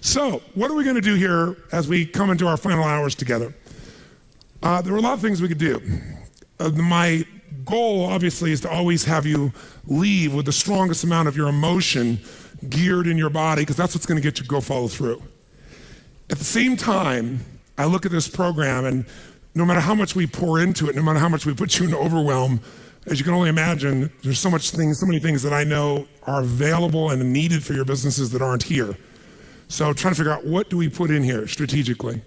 So, what are we going to do here as we come into our final hours together? There are a lot of things we could do. My goal, obviously, is to always have you leave with the strongest amount of your emotion geared in your body, because that's what's going to get you to go follow through. At the same time, I look at this program, and no matter how much we pour into it, no matter how much we put you in overwhelm, as you can only imagine, there's so many things that I know are available and needed for your businesses that aren't here. So trying to figure out, what do we put in here strategically?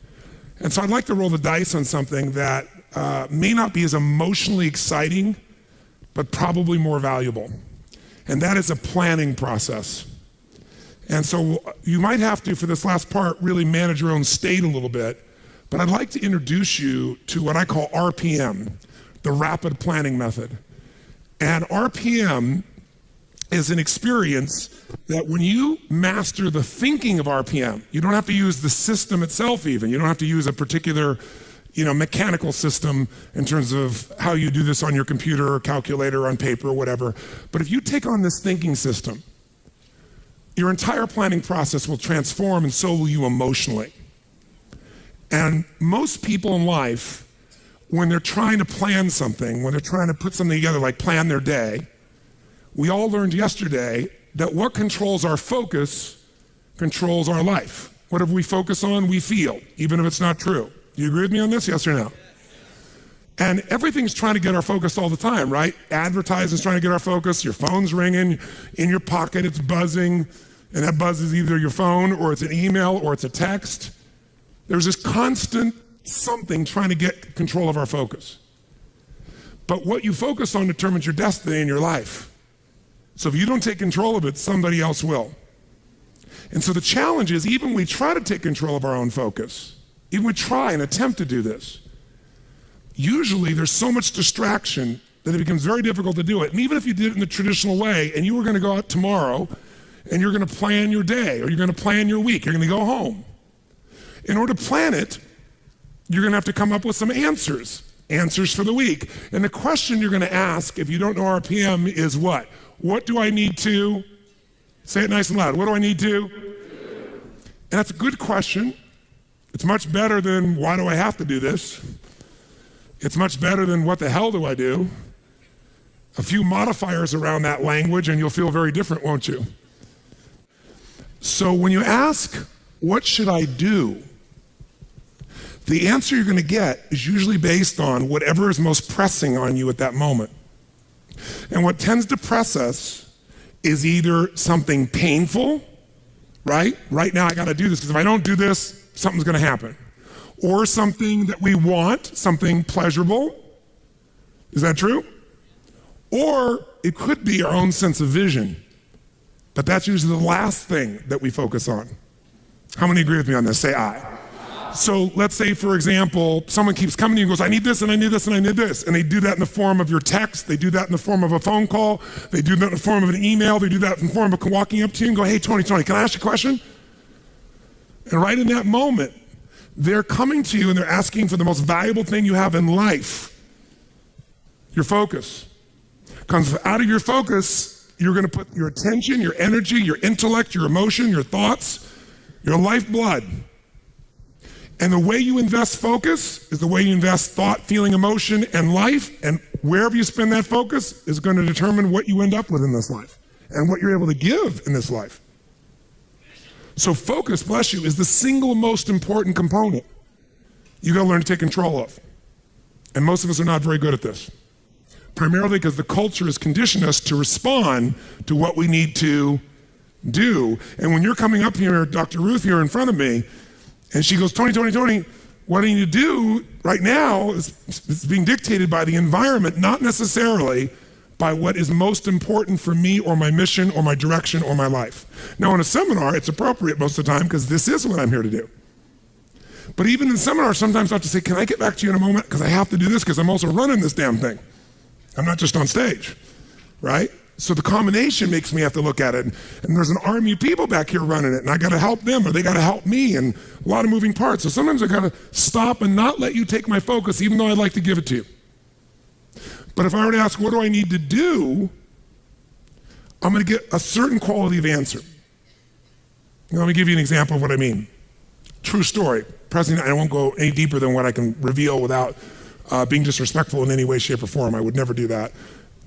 And so I'd like to roll the dice on something that may not be as emotionally exciting, but probably more valuable. And that is a planning process. And so you might have to, for this last part, really manage your own state a little bit. But I'd like to introduce you to what I call RPM, the rapid planning method. And RPM is an experience that when you master the thinking of RPM, you don't have to use the system itself even. You don't have to use a particular mechanical system in terms of how you do this on your computer or calculator or on paper or whatever. But if you take on this thinking system, your entire planning process will transform, and so will you emotionally. And most people in life, when they're trying to plan something, when they're trying to put something together, like plan their day, we all learned yesterday that what controls our focus controls our life. Whatever we focus on, we feel, even if it's not true. Do you agree with me on this, yes or no? And everything's trying to get our focus all the time, right? Advertising's trying to get our focus, your phone's ringing, in your pocket it's buzzing, and that buzz is either your phone, or it's an email, or it's a text. There's this constant something trying to get control of our focus. But what you focus on determines your destiny in your life. So if you don't take control of it, somebody else will. And so the challenge is, even when we try to take control of our own focus, even we try and attempt to do this, usually there's so much distraction that it becomes very difficult to do it. And even if you did it in the traditional way, and you were going to go out tomorrow, and you're going to plan your day, or you're going to plan your week, you're going to go home. In order to plan it, you're going to have to come up with some answers for the week. And the question you're going to ask, if you don't know RPM, is what? What do I need to? Say it nice and loud. What do I need to? And that's a good question. It's much better than, why do I have to do this? It's much better than, what the hell do I do? A few modifiers around that language and you'll feel very different, won't you? So when you ask, what should I do? The answer you're going to get is usually based on whatever is most pressing on you at that moment. And what tends to press us is either something painful, right? Right now I got to do this, because if I don't do this, something's going to happen. Or something that we want, something pleasurable. Is that true? Or it could be our own sense of vision. But that's usually the last thing that we focus on. How many agree with me on this? Say aye. So let's say, for example, someone keeps coming to you and goes, I need this, and I need this, and I need this. And they do that in the form of your text. They do that in the form of a phone call. They do that in the form of an email. They do that in the form of walking up to you and go, hey, Tony, can I ask you a question? And right in that moment, they're coming to you and they're asking for the most valuable thing you have in life, your focus. Because out of your focus, you're going to put your attention, your energy, your intellect, your emotion, your thoughts, your lifeblood. And the way you invest focus is the way you invest thought, feeling, emotion, and life. And wherever you spend that focus is going to determine what you end up with in this life and what you're able to give in this life. So focus, bless you, is the single most important component you got to learn to take control of. And most of us are not very good at this. Primarily because the culture has conditioned us to respond to what we need to do. And when you're coming up here, Dr. Ruth here in front of me, and she goes, Tony, what I need to do right now is being dictated by the environment, not necessarily by what is most important for me or my mission or my direction or my life. Now in a seminar, it's appropriate most of the time because this is what I'm here to do. But even in seminars, sometimes I have to say, can I get back to you in a moment? Because I have to do this because I'm also running this damn thing. I'm not just on stage, right? So the combination makes me have to look at it. And there's an army of people back here running it, and I got to help them, or they got to help me, and a lot of moving parts. So sometimes I got to stop and not let you take my focus, even though I'd like to give it to you. But if I were to ask, what do I need to do? I'm going to get a certain quality of answer. Let me give you an example of what I mean. True story. President, I won't go any deeper than what I can reveal without being disrespectful in any way, shape, or form. I would never do that.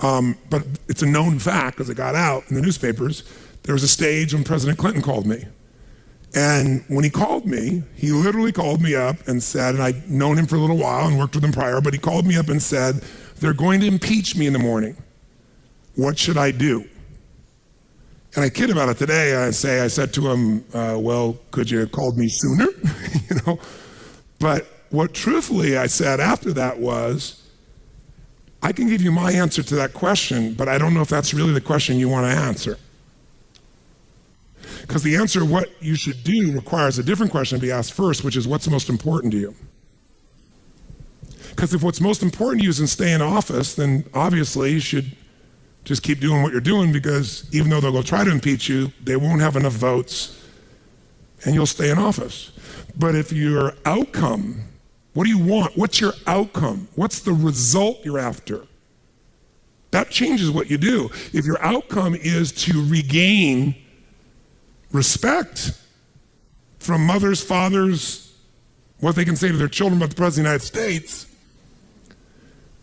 But it's a known fact, because it got out in the newspapers. There was a stage when President Clinton called me. And when he called me, he literally called me up and said, and I'd known him for a little while and worked with him prior, but he called me up and said, they're going to impeach me in the morning. What should I do? And I kid about it today. I said to him, well, could you have called me sooner? But what truthfully I said after that was, I can give you my answer to that question, but I don't know if that's really the question you want to answer. Because the answer of what you should do requires a different question to be asked first, which is what's most important to you? Because if what's most important to you is to stay in office, then obviously you should just keep doing what you're doing, because even though they'll go try to impeach you, they won't have enough votes and you'll stay in office. But if your outcome, what do you want? What's your outcome? What's the result you're after? That changes what you do. If your outcome is to regain respect from mothers, fathers, what they can say to their children about the President of the United States,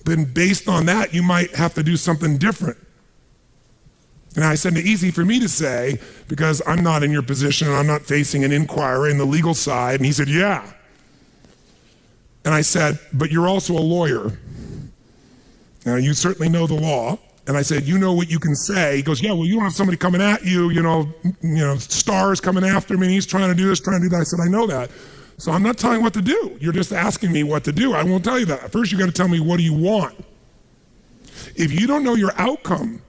then based on that, you might have to do something different. And I said, it's easy for me to say, because I'm not in your position and I'm not facing an inquiry in the legal side. And he said, yeah. And I said, but you're also a lawyer. Now, you certainly know the law. And I said, you know what you can say. He goes, yeah, well, you don't have somebody coming at you, stars coming after me, and he's trying to do this, trying to do that. I said, I know that. So I'm not telling you what to do. You're just asking me what to do. I won't tell you that. First, you got to tell me, what do you want? If you don't know your outcome,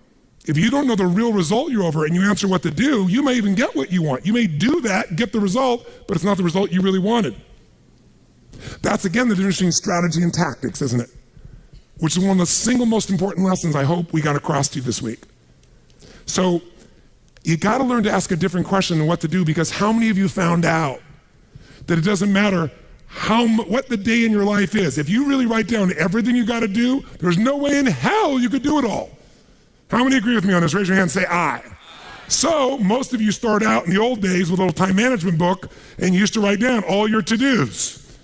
if you don't know the real result you're over and you answer what to do, you may even get what you want. You may do that, get the result, but it's not the result you really wanted. That's, again, the difference between strategy and tactics, isn't it? Which is one of the single most important lessons I hope we got across to you this week. So you got to learn to ask a different question than what to do, because how many of you found out that it doesn't matter what the day in your life is? If you really write down everything you got to do, there's no way in hell you could do it all. How many agree with me on this? Raise your hand and say aye. So most of you start out in the old days with a little time management book and you used to write down all your to-dos,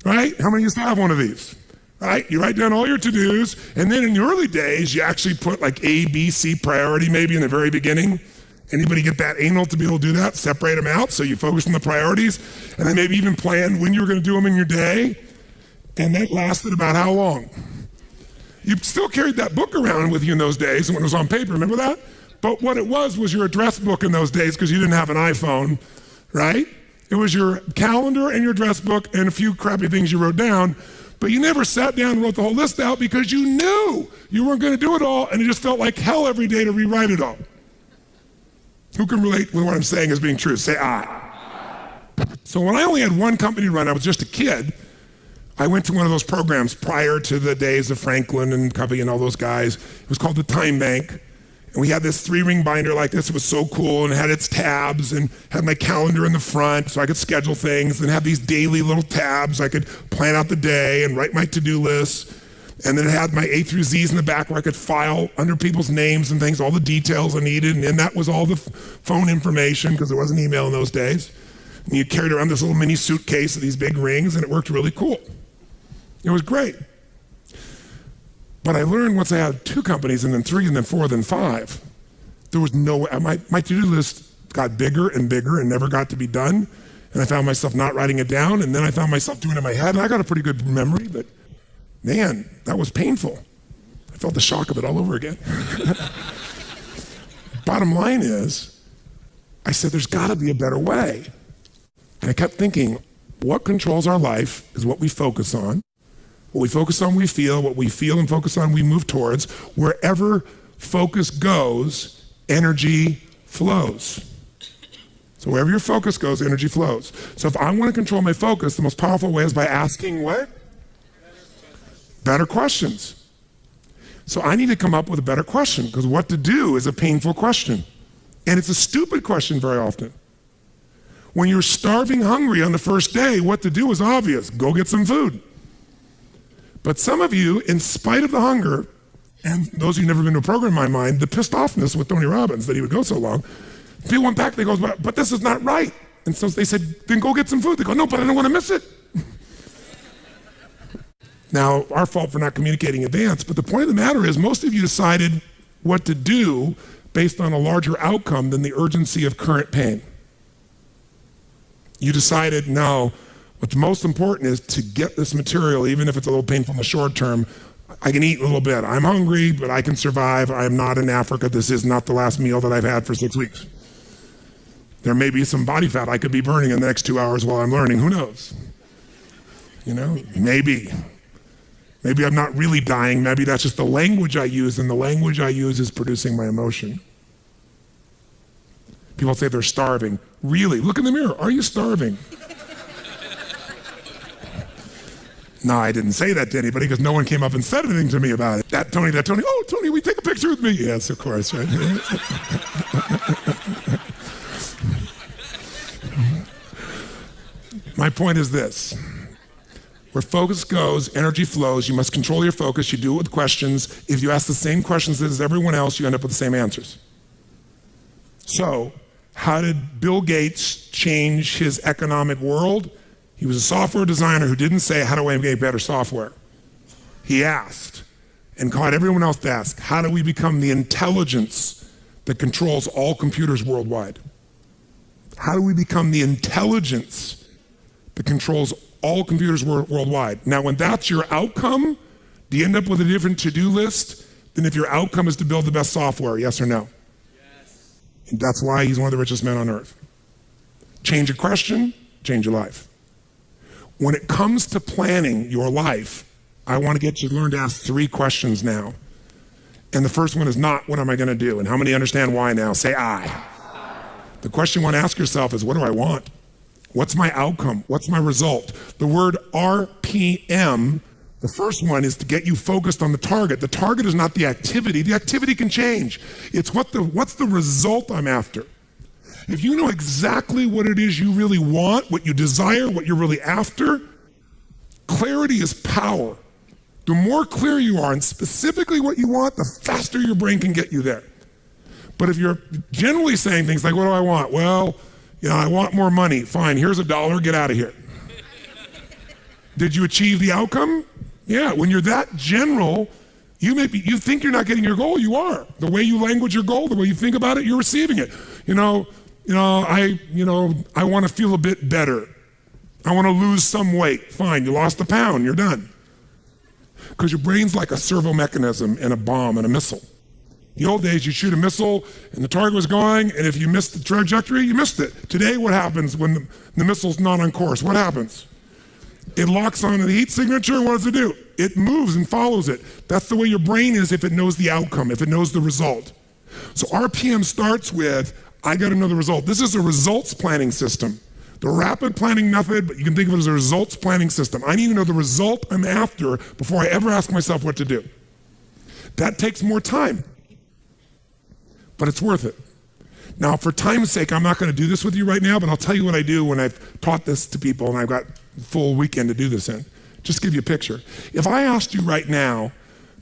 right? How many used to have one of these? Right? You write down all your to-dos, and then in the early days, you actually put like A, B, C priority maybe in the very beginning. Anybody get that anal to be able to do that? Separate them out so you focus on the priorities, and then maybe even plan when you were going to do them in your day. And that lasted about how long? You still carried that book around with you in those days when it was on paper, remember that? But what it was your address book in those days, because you didn't have an iPhone, right? It was your calendar and your address book and a few crappy things you wrote down, but you never sat down and wrote the whole list out because you knew you weren't going to do it all, and it just felt like hell every day to rewrite it all. Who can relate with what I'm saying as being true? Say aye. So when I only had one company to run, I was just a kid, I went to one of those programs prior to the days of Franklin and Covey and all those guys. It was called the Time Bank. And we had this 3-ring binder like this. It was so cool, and it had its tabs and had my calendar in the front so I could schedule things, and have these daily little tabs. I could plan out the day and write my to-do lists. And then it had my A through Z's in the back where I could file under people's names and things, all the details I needed. And then that was all the phone information, because there wasn't email in those days. And you carried around this little mini suitcase of these big rings, and it worked really cool. It was great. But I learned once I had 2 companies, and then 3, and then 4, then 5, there was no way. My to-do list got bigger and bigger and never got to be done. And I found myself not writing it down, and then I found myself doing it in my head. And I got a pretty good memory, but man, that was painful. I felt the shock of it all over again. Bottom line is, I said, there's got to be a better way. And I kept thinking, what controls our life is what we focus on. What we focus on, we feel. What we feel and focus on, we move towards. Wherever focus goes, energy flows. So wherever your focus goes, energy flows. So if I want to control my focus, the most powerful way is by asking what? Better questions. So I need to come up with a better question, because what to do is a painful question. And it's a stupid question very often. When you're starving hungry on the first day, what to do is obvious. Go get some food. But some of you, in spite of the hunger, and those of you who've never been to a program in my mind, the pissed offness with Tony Robbins that he would go so long, People went back, they go, but this is not right. And so they said, then go get some food. They go, no, but I don't want to miss it. Now, our fault for not communicating in advance, but the point of the matter is most of you decided what to do based on a larger outcome than the urgency of current pain. You decided, no, what's most important is to get this material, even if it's a little painful in the short term. I can eat a little bit. I'm hungry, but I can survive. I am not in Africa. This is not the last meal that I've had for 6 weeks. There may be some body fat I could be burning in the next 2 hours while I'm learning. Who knows? You know, maybe. Maybe I'm not really dying. Maybe that's just the language I use, and the language I use is producing my emotion. People say they're starving. Really? Look in the mirror. Are you starving? No, I didn't say that to anybody because no one came up and said anything to me about it. That Tony. Oh, Tony, will you take a picture with me? Yes, of course, right? My point is this. Where focus goes, energy flows. You must control your focus. You do it with questions. If you ask the same questions as everyone else, you end up with the same answers. So, how did Bill Gates change his economic world? He was a software designer who didn't say, how do I make better software? He asked, and caught everyone else to ask, how do we become the intelligence that controls all computers worldwide? How do we become the intelligence that controls all computers worldwide? Now, when that's your outcome, do you end up with a different to-do list than if your outcome is to build the best software, yes or no? Yes. And that's why he's one of the richest men on earth. Change a question, change your life. When it comes to planning your life, I want to get you to learn to ask 3 questions now. And the first one is not, what am I going to do? And how many understand why now? Say I. The question you want to ask yourself is, what do I want? What's my outcome? What's my result? The word RPM, the first one, is to get you focused on the target. The target is not the activity. The activity can change. It's what's the result I'm after. If you know exactly what it is you really want, what you desire, what you're really after, clarity is power. The more clear you are and specifically what you want, the faster your brain can get you there. But if you're generally saying things like, what do I want? Well, I want more money. Fine, here's $1, get out of here. Did you achieve the outcome? Yeah, when you're that general, you think you're not getting your goal, you are. The way you language your goal, the way you think about it, you're receiving it. I want to feel a bit better. I want to lose some weight. Fine, you lost a pound, you're done. Because your brain's like a servo mechanism and a bomb and a missile. In the old days, you shoot a missile and the target was going, and if you missed the trajectory, you missed it. Today, what happens when the missile's not on course? What happens? It locks on the heat signature, and what does it do? It moves and follows it. That's the way your brain is if it knows the outcome, if it knows the result. So RPM starts with, I got to know the result. This is a results planning system. The rapid planning method, but you can think of it as a results planning system. I need to know the result I'm after before I ever ask myself what to do. That takes more time, but it's worth it. Now, for time's sake, I'm not going to do this with you right now, but I'll tell you what I do when I've taught this to people and I've got a full weekend to do this in. Just give you a picture. If I asked you right now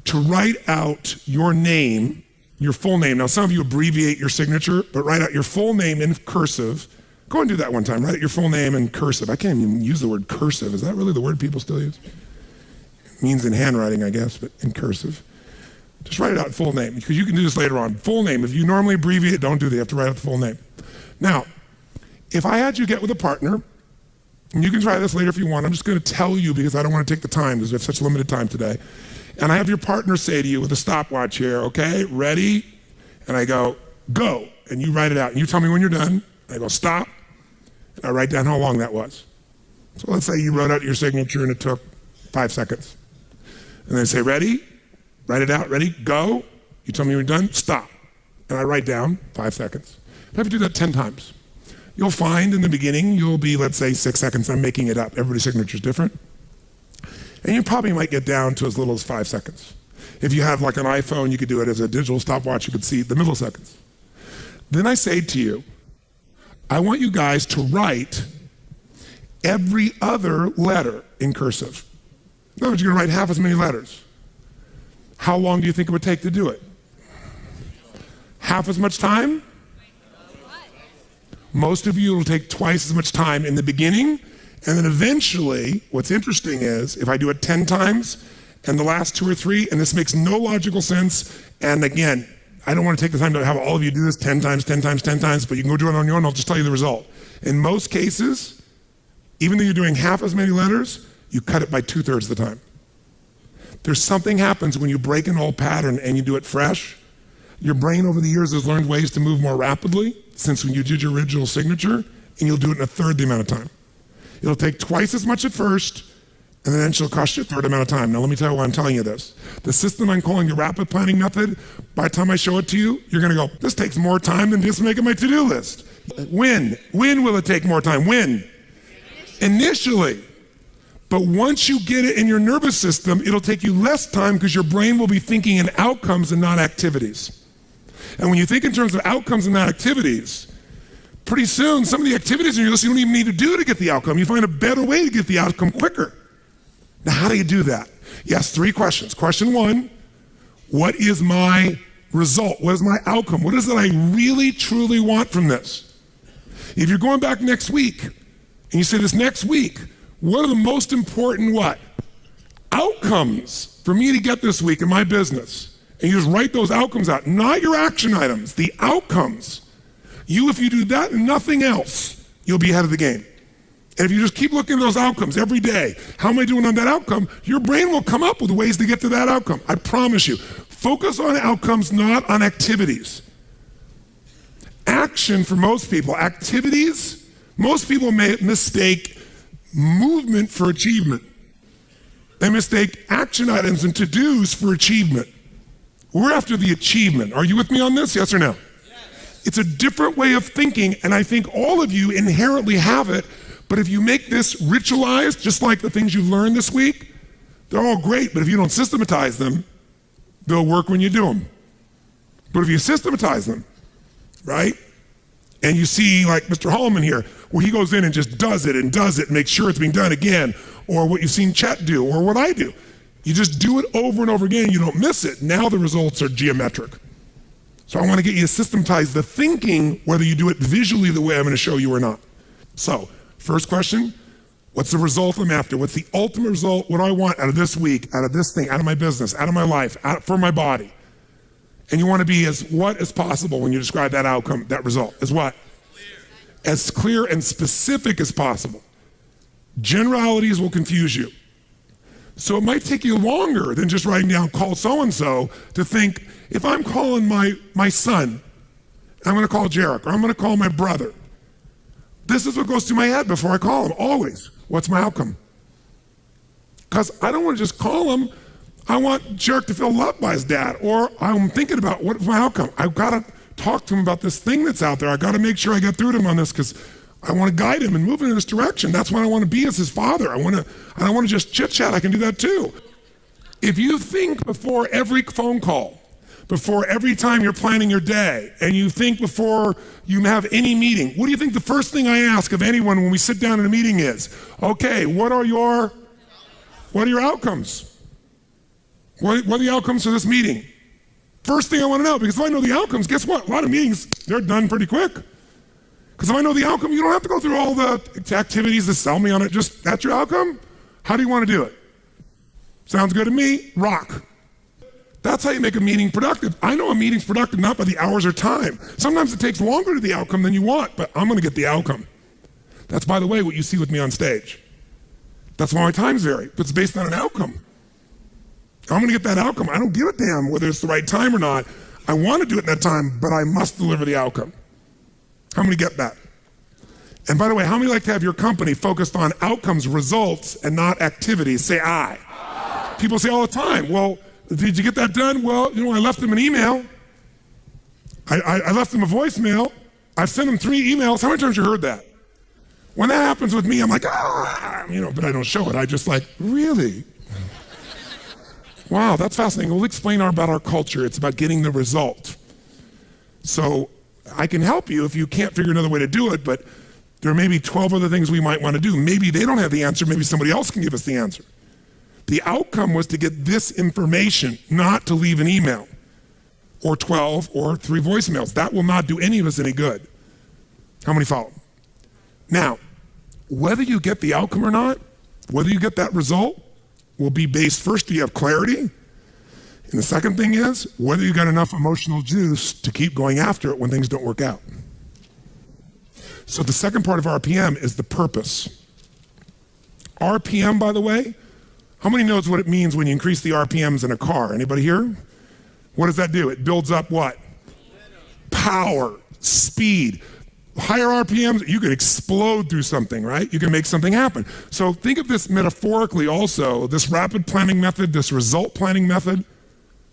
to write out your name, your full name. Now, some of you abbreviate your signature, but write out your full name in cursive. Go and do that one time. Write out your full name in cursive. I can't even use the word cursive. Is that really the word people still use? It means in handwriting, I guess, but in cursive. Just write it out full name, because you can do this later on. Full name. If you normally abbreviate, don't do that. You have to write out the full name. Now, if I had you get with a partner, and you can try this later if you want. I'm just going to tell you because I don't want to take the time because we have such limited time today. And I have your partner say to you with a stopwatch here, okay, ready? And I go, go. And you write it out. And you tell me when you're done. I go, stop. And I write down how long that was. So let's say you wrote out your signature and it took 5 seconds. And then I say, ready? Write it out. Ready? Go. You tell me when you're done. Stop. And I write down 5 seconds. I have to do that 10 times. You'll find in the beginning, you'll be, let's say, 6 seconds. I'm making it up. Everybody's signature is different. And you probably might get down to as little as 5 seconds. If you have like an iPhone, you could do it as a digital stopwatch. You could see the milliseconds. Then I say to you, I want you guys to write every other letter in cursive. In other words, you're going to write half as many letters. How long do you think it would take to do it? Half as much time? Most of you, it'll take twice as much time in the beginning, and then eventually, what's interesting is, if I do it 10 times, and the last 2 or 3, and this makes no logical sense, and again, I don't want to take the time to have all of you do this 10 times, 10 times, 10 times, but you can go do it on your own, I'll just tell you the result. In most cases, even though you're doing half as many letters, you cut it by 2/3 of the time. There's something happens when you break an old pattern and you do it fresh. Your brain over the years has learned ways to move more rapidly since when you did your original signature, and you'll do it in 1/3 the amount of time. It'll take twice as much at first, and then it'll cost you 1/3 amount of time. Now let me tell you why I'm telling you this. The system I'm calling the rapid planning method, by the time I show it to you, you're gonna go, this takes more time than just making my to-do list. When will it take more time? When? Initially. But once you get it in your nervous system, it'll take you less time because your brain will be thinking in outcomes and not activities. And when you think in terms of outcomes and not activities, pretty soon some of the activities in your list you don't even need to do to get the outcome. You find a better way to get the outcome quicker. Now, how do you do that? Yes, 3 questions. Question 1, what is my result? What is my outcome? What is it I really, truly want from this? If you're going back next week, and you say this next week, what are the most important what? Outcomes for me to get this week in my business? And you just write those outcomes out, not your action items, the outcomes. If you do that and nothing else, you'll be ahead of the game. And if you just keep looking at those outcomes every day, how am I doing on that outcome? Your brain will come up with ways to get to that outcome. I promise you. Focus on outcomes, not on activities. Action for most people, activities, most people may mistake movement for achievement. They mistake action items and to-dos for achievement. We're after the achievement. Are you with me on this? Yes or no? Yes. It's a different way of thinking, and I think all of you inherently have it, but if you make this ritualized, just like the things you've learned this week, they're all great, but if you don't systematize them, they'll work when you do them. But if you systematize them, right? And you see like Mr. Hallman here, where he goes in and just does it and makes sure it's being done again, or what you've seen Chet do, or what I do. You just do it over and over again, you don't miss it. Now the results are geometric. So I want to get you to systematize the thinking, whether you do it visually the way I'm going to show you or not. So, first question, what's the result I'm after? What's the ultimate result? What do I want out of this week, out of this thing, out of my business, out of my life, for my body? And you want to be as what as possible when you describe that outcome, that result. As what? As clear and specific as possible. Generalities will confuse you. So it might take you longer than just writing down call so-and-so to think, if I'm calling my son, I'm going to call Jarek, or I'm going to call my brother. This is what goes through my head before I call him, always. What's my outcome? Because I don't want to just call him. I want Jarek to feel loved by his dad, or I'm thinking about what's my outcome. I've got to talk to him about this thing that's out there. I've got to make sure I get through to him on this because I want to guide him and move him in this direction. That's what I want to be as his father. I don't want to just chit-chat. I can do that too. If you think before every phone call, before every time you're planning your day, and you think before you have any meeting, what do you think the first thing I ask of anyone when we sit down in a meeting is? Okay, what are your outcomes? What are the outcomes of this meeting? First thing I want to know, because if I know the outcomes, guess what? A lot of meetings, they're done pretty quick. Because if I know the outcome, you don't have to go through all the activities to sell me on it. Just, that's your outcome? How do you want to do it? Sounds good to me? Rock. That's how you make a meeting productive. I know a meeting's productive not by the hours or time. Sometimes it takes longer to the outcome than you want, but I'm going to get the outcome. That's, by the way, what you see with me on stage. That's why my times vary, but it's based on an outcome. I'm going to get that outcome. I don't give a damn whether it's the right time or not. I want to do it in that time, but I must deliver the outcome. How many get that? And by the way, how many like to have your company focused on outcomes, results, and not activities? Say aye. People say all the time, well, did you get that done? Well, I left them an email. I left them a voicemail. I've sent them 3 emails. How many times have you heard that? When that happens with me, I'm like, but I don't show it. I just like, really? Wow, that's fascinating. We'll explain about our culture. It's about getting the result. So I can help you if you can't figure another way to do it, but there may be 12 other things we might want to do. Maybe they don't have the answer. Maybe somebody else can give us the answer. The outcome was to get this information, not to leave an email or 12 or 3 voicemails. That will not do any of us any good. How many follow? Now, whether you get the outcome or not, whether you get that result, will be based, first, do you have clarity? And the second thing is, whether you got enough emotional juice to keep going after it when things don't work out. So the second part of RPM is the purpose. RPM, by the way, how many knows what it means when you increase the RPMs in a car? Anybody here? What does that do? It builds up what? Power, speed. Higher RPMs, you can explode through something, right? You can make something happen. So think of this metaphorically also, this rapid planning method, this result planning method.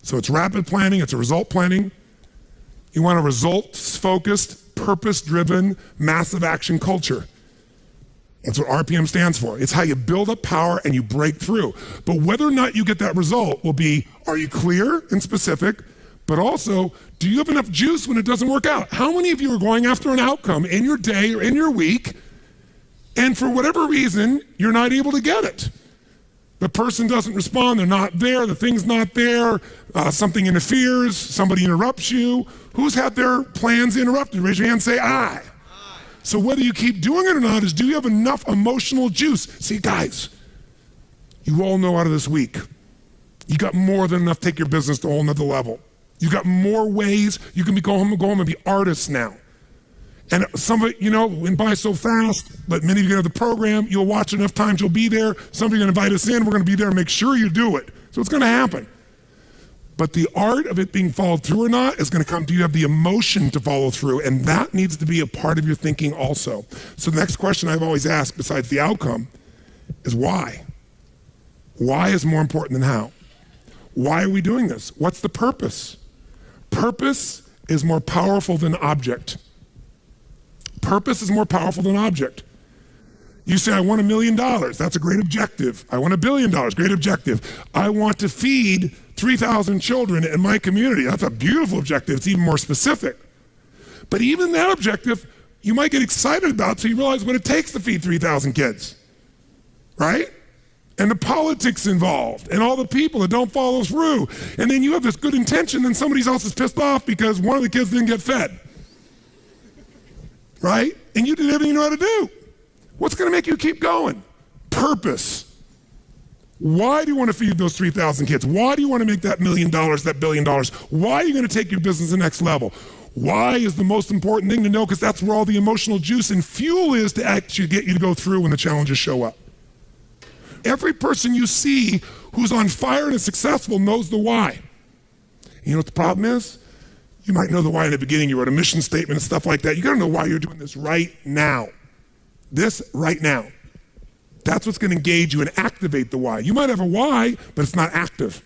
So it's rapid planning, it's a result planning. You want a results-focused, purpose-driven, massive action culture. That's what RPM stands for. It's how you build up power and you break through. But whether or not you get that result will be, are you clear and specific? But also, do you have enough juice when it doesn't work out? How many of you are going after an outcome in your day or in your week, and for whatever reason, you're not able to get it? The person doesn't respond, they're not there, the thing's not there, something interferes, somebody interrupts you. Who's had their plans interrupted? Raise your hand and say, I. So whether you keep doing it or not is, do you have enough emotional juice? See, guys, you all know out of this week, you got more than enough to take your business to a whole nother level. You got more ways. You can go home and be artists now. And some of it, went by so fast, but many of you get the program, you'll watch enough times, you'll be there. Somebody's going to invite us in, we're going to be there and make sure you do it. So it's going to happen. But the art of it being followed through or not is going to come, do you have the emotion to follow through? And that needs to be a part of your thinking also. So the next question I've always asked, besides the outcome, is why? Why is more important than how? Why are we doing this? What's the purpose? Purpose is more powerful than object. Purpose is more powerful than object. You say, I want $1 million. That's a great objective. I want $1 billion. Great objective. I want to feed 3,000 children in my community. That's a beautiful objective. It's even more specific. But even that objective, you might get excited about, so you realize what it takes to feed 3,000 kids, right? And the politics involved, and all the people that don't follow through. And then you have this good intention, and somebody else is pissed off because one of the kids didn't get fed. Right? And you did everything you know how to do. What's going to make you keep going? Purpose. Why do you want to feed those 3,000 kids? Why do you want to make that $1 million, that $1 billion? Why are you going to take your business to the next level? Why is the most important thing to know? Because that's where all the emotional juice and fuel is to actually get you to go through when the challenges show up. Every person you see who's on fire and is successful knows the why. You know what the problem is? You might know the why in the beginning. You wrote a mission statement and stuff like that. You got to know why you're doing this right now. This right now. That's what's going to engage you and activate the why. You might have a why, but it's not active.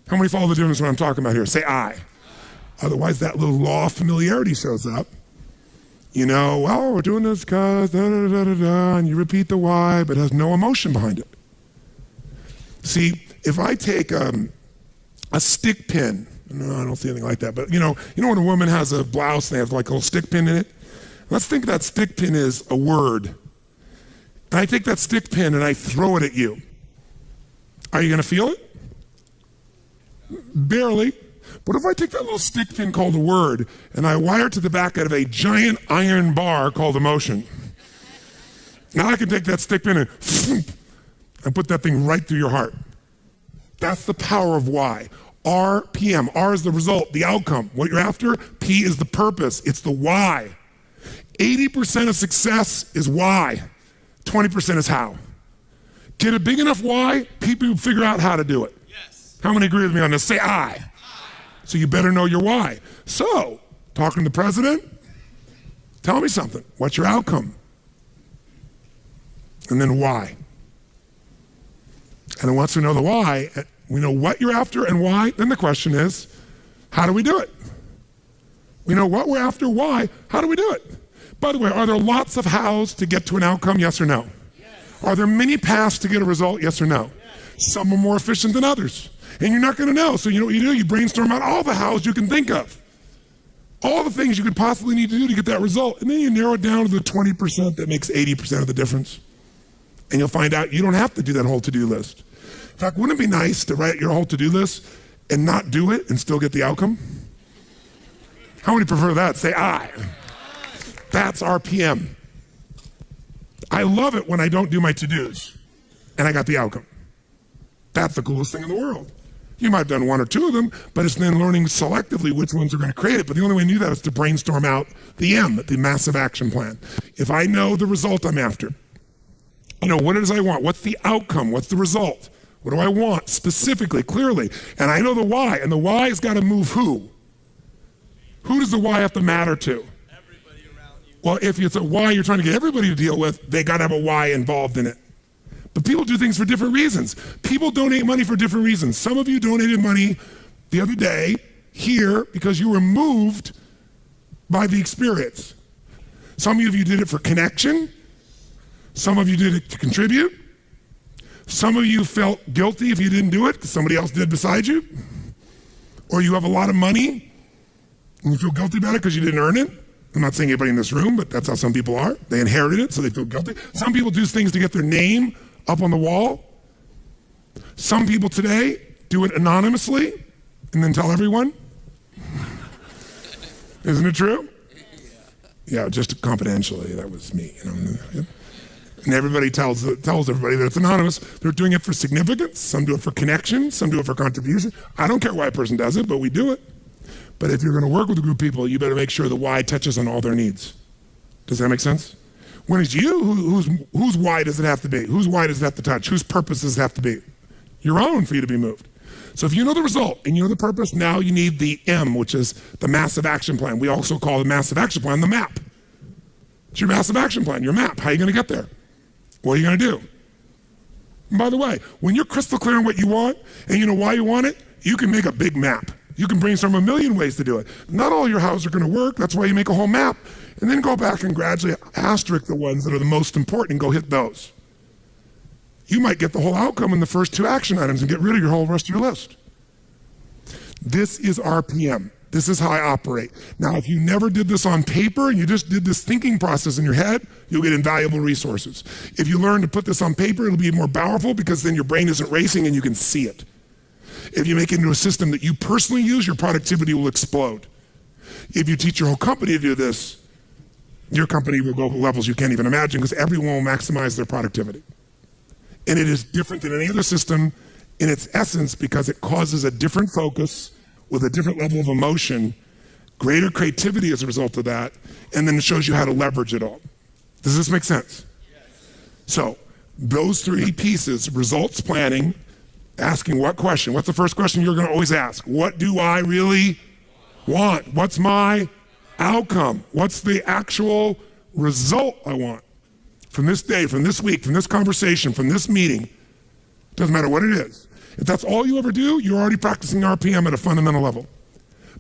How many follow the difference what I'm talking about here? Say I. Otherwise, that little law of familiarity shows up. Well, we're doing this because da-da-da-da-da, and you repeat the why, but it has no emotion behind it. See, if I take a stick pin, no, I don't see anything like that, but you know when a woman has a blouse and they have like a little stick pin in it? Let's think that stick pin is a word. And I take that stick pin and I throw it at you. Are you going to feel it? Barely. But if I take that little stick pin called a word and I wire it to the back out of a giant iron bar called emotion, now I can take that stick pin and put that thing right through your heart. That's the power of why. RPM. R is the result, the outcome, what you're after. P is the purpose. It's the why. 80% of success is why. 20% is how. Get a big enough why, people will figure out how to do it. Yes. How many agree with me on this? Say I. So you better know your why. So, talking to the president, tell me something. What's your outcome? And then why? And then once we know the why, we know what you're after and why, then the question is, how do we do it? We know what we're after, why, how do we do it? By the way, are there lots of hows to get to an outcome, yes or no? Yes. Are there many paths to get a result, yes or no? Yes. Some are more efficient than others. And you're not going to know. So you know what you do? You brainstorm out all the hows you can think of. All the things you could possibly need to do to get that result. And then you narrow it down to the 20% that makes 80% of the difference. And you'll find out you don't have to do that whole to-do list. In fact, wouldn't it be nice to write your whole to-do list and not do it and still get the outcome? How many prefer that? Say I. That's RPM. I love it when I don't do my to-dos and I got the outcome. That's the coolest thing in the world. You might have done one or two of them, but it's then learning selectively which ones are going to create it. But the only way to do that is to brainstorm out the M, the massive action plan. If I know the result I'm after, I know what it is I want, what's the outcome, what's the result, what do I want specifically, clearly, and I know the why, and the why has got to move who? Who does the why have to matter to? Everybody around you. Well, if it's a why you're trying to get everybody to deal with, they got to have a why involved in it. But people do things for different reasons. People donate money for different reasons. Some of you donated money the other day here because you were moved by the experience. Some of you did it for connection. Some of you did it to contribute. Some of you felt guilty if you didn't do it because somebody else did beside you. Or you have a lot of money and you feel guilty about it because you didn't earn it. I'm not saying anybody in this room, but that's how some people are. They inherited it, so they feel guilty. Some people do things to get their name up on the wall. Some people today do it anonymously and then tell everyone. Isn't it true? Yeah, just confidentially. That was me. And everybody tells everybody that it's anonymous. They're doing it for significance. Some do it for connection. Some do it for contribution. I don't care why a person does it, but we do it. But if you're going to work with a group of people, you better make sure the why touches on all their needs. Does that make sense? When it's you, whose why does it have to be? Whose why does it have to touch? Whose purpose does it have to be? Your own, for you to be moved. So if you know the result and you know the purpose, now you need the M, which is the massive action plan. We also call the massive action plan the map. It's your massive action plan, your map. How are you going to get there? What are you going to do? And by the way, when you're crystal clear on what you want and you know why you want it, you can make a big map. You can brainstorm a million ways to do it. Not all your houses are going to work. That's why you make a whole map. And then go back and gradually asterisk the ones that are the most important and go hit those. You might get the whole outcome in the first two action items and get rid of your whole rest of your list. This is RPM. This is how I operate. Now, if you never did this on paper and you just did this thinking process in your head, you'll get invaluable resources. If you learn to put this on paper, it'll be more powerful because then your brain isn't racing and you can see it. If you make it into a system that you personally use, your productivity will explode. If you teach your whole company to do this, your company will go to levels you can't even imagine because everyone will maximize their productivity. And it is different than any other system in its essence because it causes a different focus with a different level of emotion, greater creativity as a result of that, and then it shows you how to leverage it all. Does this make sense? Yes. So those three pieces, results planning, asking what question? What's the first question you're going to always ask? What do I really want? What's my outcome? What's the actual result I want from this day, from this week, from this conversation, from this meeting? Doesn't matter what it is. If that's all you ever do, you're already practicing RPM at a fundamental level.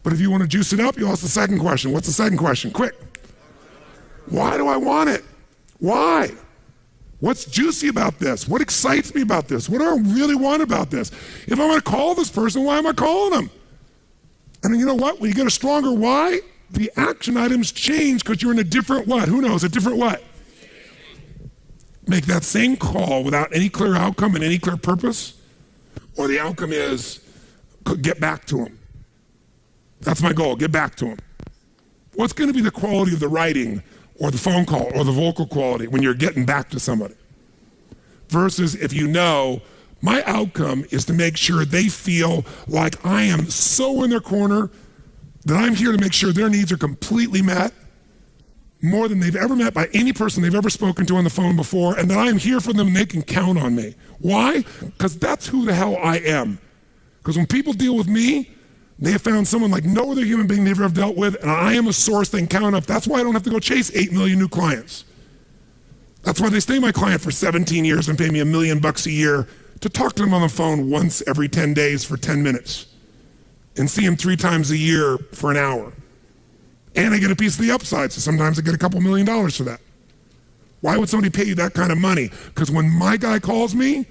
But if you want to juice it up, you ask the second question. What's the second question? Quick. Why do I want it? Why? What's juicy about this? What excites me about this? What do I really want about this? If I'm going to call this person, why am I calling them? And you know what? When you get a stronger why, the action items change because you're in a different what? Who knows? A different what? Make that same call without any clear outcome and any clear purpose, or the outcome is get back to them. That's my goal, get back to them. What's going to be the quality of the writing or the phone call or the vocal quality when you're getting back to somebody? Versus if you know, my outcome is to make sure they feel like I am so in their corner that I'm here to make sure their needs are completely met, more than they've ever met by any person they've ever spoken to on the phone before, and that I'm here for them and they can count on me. Why? Because that's who the hell I am. Because when people deal with me, they have found someone like no other human being they've ever dealt with, and I am a source they can count on. That's why I don't have to go chase 8 million new clients. That's why they stay my client for 17 years and pay me $1 million a year to talk to them on the phone once every 10 days for 10 minutes and see them 3 times a year for an hour. And I get a piece of the upside, so sometimes I get a couple $1 million for that. Why would somebody pay you that kind of money? Because when my guy calls me,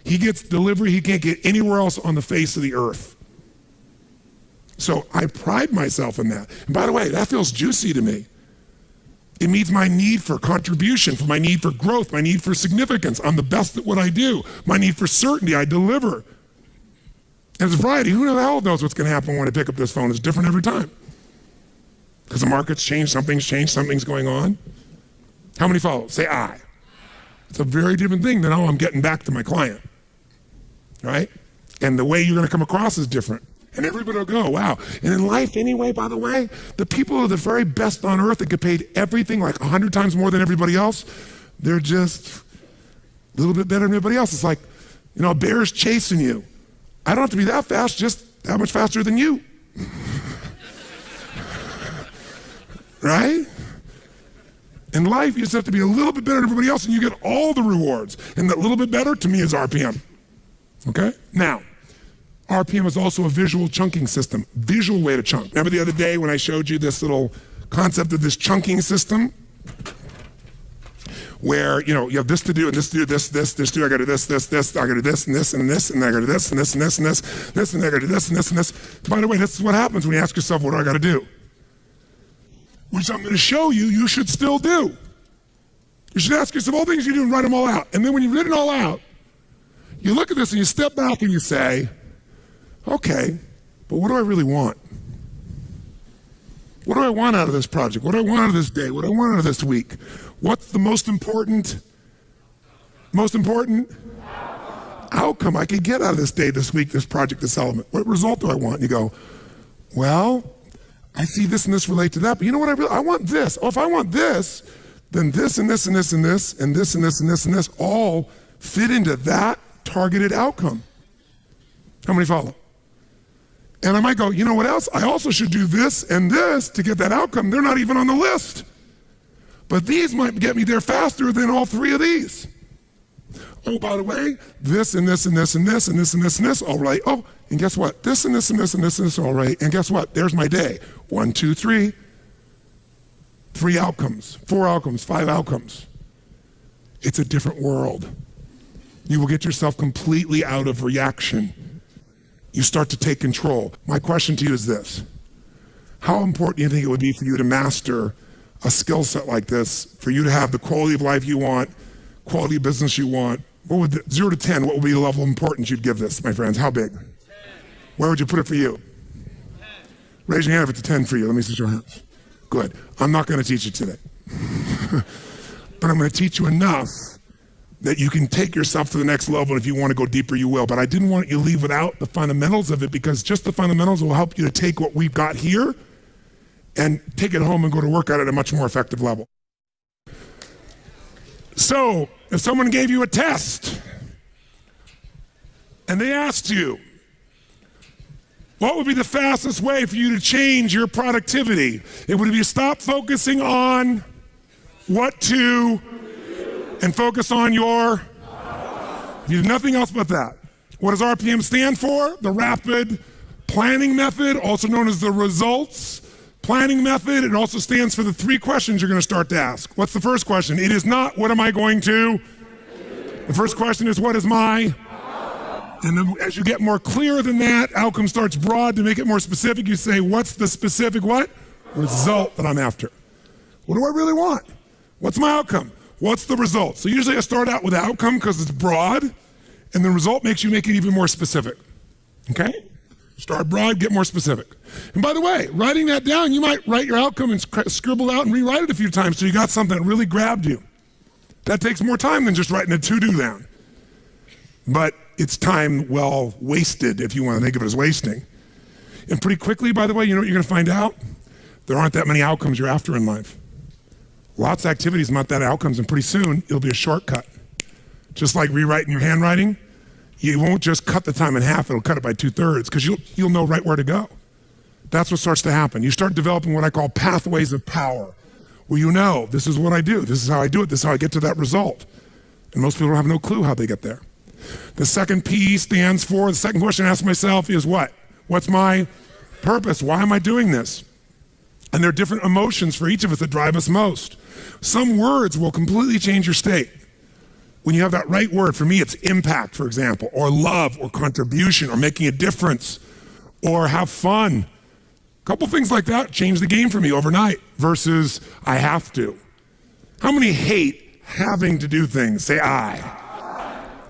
he gets delivery he can't get anywhere else on the face of the earth. So I pride myself in that. And by the way, that feels juicy to me. It meets my need for contribution, for my need for growth, my need for significance. I'm the best at what I do. My need for certainty, I deliver. And it's variety. Who the hell knows what's going to happen when I pick up this phone? It's different every time. Because the market's changed, something's going on. How many follow? Say I. It's a very different thing than, oh, I'm getting back to my client, right? And the way you're going to come across is different. And everybody will go, wow. And in life anyway, by the way, the people who are the very best on earth that get paid everything like 100 times more than everybody else, they're just a little bit better than everybody else. It's like, you know, a bear's chasing you. I don't have to be that fast, just that much faster than you. Right? In life, you just have to be a little bit better than everybody else and you get all the rewards. And that little bit better, to me, is RPM. Okay? Now, RPM is also a visual chunking system, visual way to chunk. Remember the other day when I showed you this little concept of this chunking system? Where, you know, you have this to do, and this to do, this to do, I gotta do this, I gotta do this, and this, and this, and I gotta do this, and this, and this, and this, and I gotta do this, and this, and this. By the way, this is what happens when you ask yourself, what do I gotta do? Which I'm gonna show you, you should still do. You should ask yourself all things you do and write them all out. And then when you've written it all out, you look at this and you step back and you say, okay, but what do I really want? What do I want out of this project? What do I want out of this day? What do I want out of this week? What's the most important outcome I could get out of this day, this week, this project, this element? What result do I want? And you go, well, I see this and this relate to that, but you know what I want this. Oh, if I want this, then this and this and this and this and this and this and this and this all fit into that targeted outcome. How many follow? And I might go, you know what else? I also should do this and this to get that outcome. They're not even on the list. But these might get me there faster than all three of these. Oh, by the way, this and this and this and this and this and this and this, all right. Oh, and guess what? This and this and this and this and this, all right. And guess what? There's my day. 1, 2, 3. 3 outcomes, 4 outcomes, 5 outcomes. It's a different world. You will get yourself completely out of reaction. You start to take control. My question to you is this. How important do you think it would be for you to master a skill set like this, for you to have the quality of life you want, quality of business you want? What would 0 to 10, what would be the level of importance you'd give this, my friends? How big? 10. Where would you put it for you? 10. Raise your hand if it's a 10 for you. Let me see your hands. Good. I'm not going to teach you today. But I'm going to teach you enough that you can take yourself to the next level. If you want to go deeper, you will. But I didn't want you to leave without the fundamentals of it, because just the fundamentals will help you to take what we've got here and take it home and go to work at it at a much more effective level. So, if someone gave you a test and they asked you, what would be the fastest way for you to change your productivity? It would be stop focusing on what to and focus on your, you do nothing else but that. What does RPM stand for? The rapid planning method, also known as the results planning method. It also stands for the 3 questions you're going to start to ask. What's the first question? It is not, what am I going to? The first question is, what is my? And then as you get more clear than that, outcome starts broad. To make it more specific, you say, what's the specific what? Result that I'm after. What do I really want? What's my outcome? What's the result? So usually I start out with outcome because it's broad, and the result makes you make it even more specific. Okay? Start broad, get more specific. And by the way, writing that down, you might write your outcome and scribble out and rewrite it a few times so you got something that really grabbed you. That takes more time than just writing a to-do down. But it's time well wasted, if you want to think of it as wasting. And pretty quickly, by the way, you know what you're going to find out? There aren't that many outcomes you're after in life. Lots of activities, not that outcomes, and pretty soon it'll be a shortcut. Just like rewriting your handwriting, you won't just cut the time in half, it'll cut it by 2/3 because you'll know right where to go. That's what starts to happen. You start developing what I call pathways of power, where you know, this is what I do, this is how I do it, this is how I get to that result. And most people have no clue how they get there. The second P stands for, the second question I ask myself is what? What's my purpose? Why am I doing this? And there are different emotions for each of us that drive us most. Some words will completely change your state. When you have that right word, for me it's impact, for example, or love, or contribution, or making a difference, or have fun. A couple things like that change the game for me overnight versus I have to. How many hate having to do things? Say I.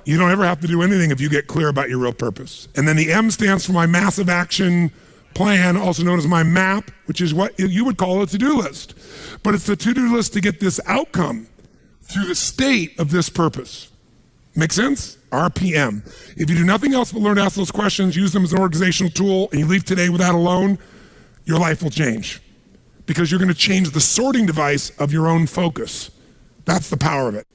You don't ever have to do anything if you get clear about your real purpose. And then the M stands for my massive action plan, also known as my map, which is what you would call a to-do list. But it's the to-do list to get this outcome through the state of this purpose. Make sense? RPM. If you do nothing else but learn to ask those questions, use them as an organizational tool, and you leave today with that alone, your life will change. Because you're going to change the sorting device of your own focus. That's the power of it.